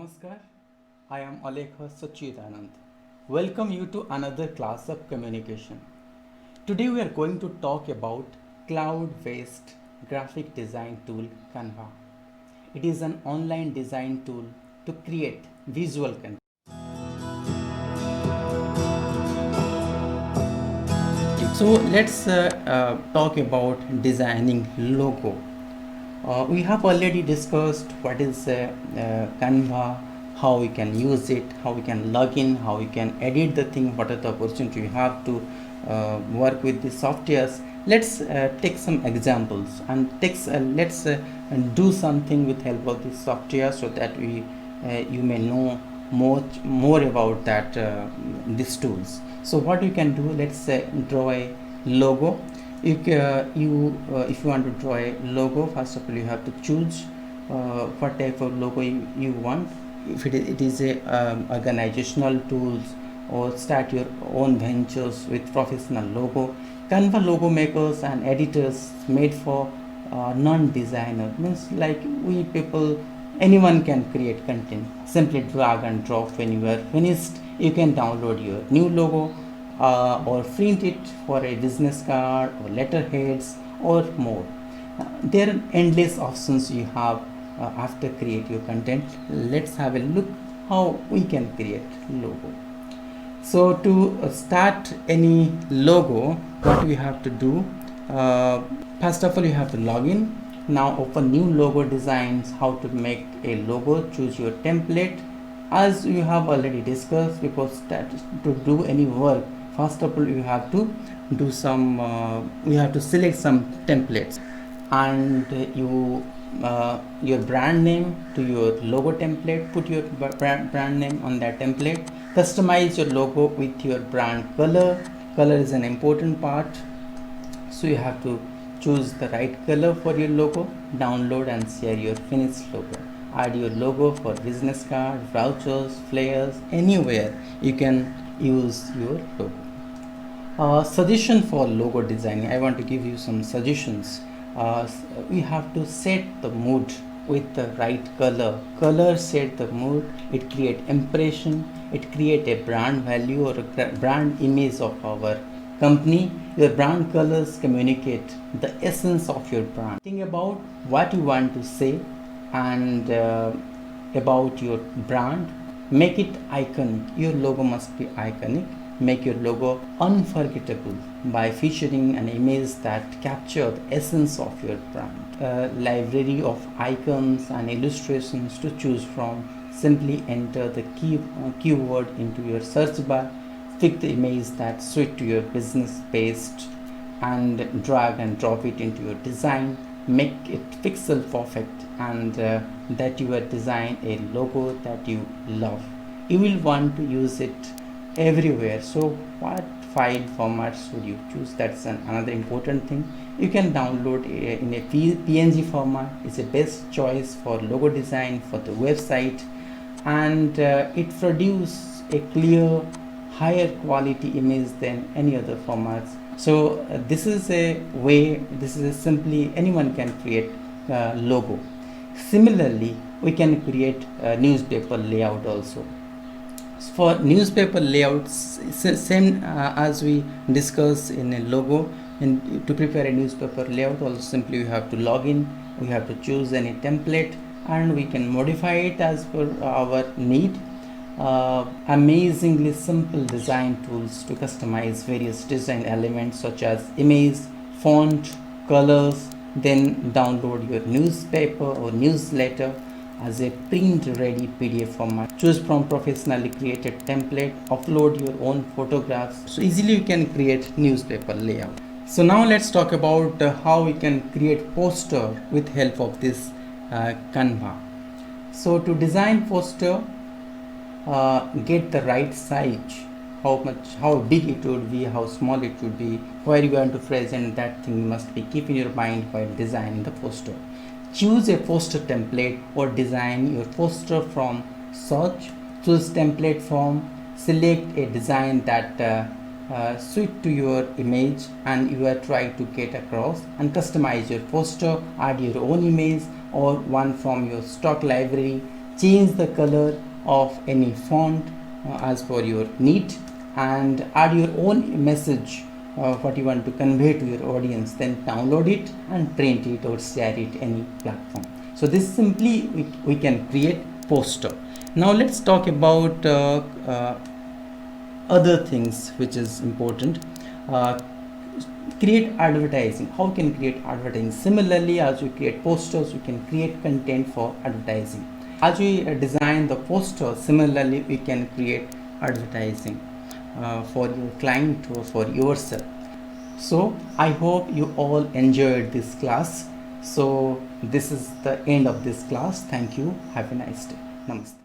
Namaskar, I am Alekha Sachidanand. Welcome you to another class of communication. Today we are going to talk about cloud-based graphic design tool Canva. It is an online design tool to create visual content. So let's talk about designing logo. We have already discussed what is Canva, how we can use it, how we can log in, how we can edit the thing, what are the opportunity we have to work with the softwares. Let's take some examples and let's do something with help of this software so that you may know more about that these tools. So what you can do, let's draw a logo. If you want to draw a logo, first of all you have to choose what type of logo you want. If it is a organizational tools, or start your own ventures with professional logo. Canva logo makers and editors made for non-designer, means like we people, anyone can create content. Simply drag and drop. When you are finished, you can download your new logo or print it for a business card or letterheads or more. There are endless options you have after create your content. Let's have a look how we can create logo. So to start any logo, what we have to do, first of all you have to log in. Now open new logo designs. How to make a logo, choose your template. As you have already discussed, because to do any work, first of all you have to do some you have to select some templates, and your brand name to your logo template. Put your brand name on that template. Customize your logo with your brand color. Color is an important part, so you have to choose the right color for your logo. Download and share your finished logo. Add your logo for business card, vouchers, flyers, anywhere you can use your logo. Suggestion for logo designing. I want to give you some suggestions. We have to set the mood with the right color. Color set the mood. It create impression. It create a brand value or a brand image of our company. Your brand colors communicate the essence of your brand. Think about what you want to say and about your brand. Make it icon. Your logo must be iconic. Make your logo unforgettable by featuring an image that captures the essence of your brand. Library of icons and illustrations to choose from. Simply enter the keyword into your search bar. Pick the image that suits to your business page and drag and drop it into your design. Make it pixel perfect, and that you will design a logo that you love. You will want to use it everywhere. So what file formats should you choose? That's another important thing. You can download in a PNG format. It's the best choice for logo design for the website, and it produces a clear, higher quality image than any other formats. So this is a way, this is simply anyone can create logo. Similarly, we can create a newspaper layout also. For newspaper layouts, same as we discussed in a logo. And to prepare a newspaper layout, also simply you have to log in. We have to choose any template, and we can modify it as per our need. Amazingly simple design tools to customize various design elements such as image, font, colors. Then download your newspaper or newsletter as a print ready PDF format. Choose from professionally created template. Upload your own photographs. So easily you can create newspaper layout. So now let's talk about how we can create poster with help of this Canva. So to design poster, get the right size, how big it would be, how small it would be, where you want to present that thing must be keep in your mind while designing the poster. Choose a poster template or design your poster from search. Choose template form. Select a design that suit to your image and you are trying to get across, and customize your poster. Add your own image or one from your stock library. change the color of any font as per your need, and add your own message what you want to convey to your audience, then download it and print it or share it any platform. So this simply we can create poster. Now let's talk about other things which is important. Create advertising. How can you create advertising? Similarly, as you create posters, you can create content for advertising. As we design the poster, similarly we can create advertising for your client or for yourself. So I hope you all enjoyed this class. So this is the end of this class. Thank you. Have a nice day. Namaste.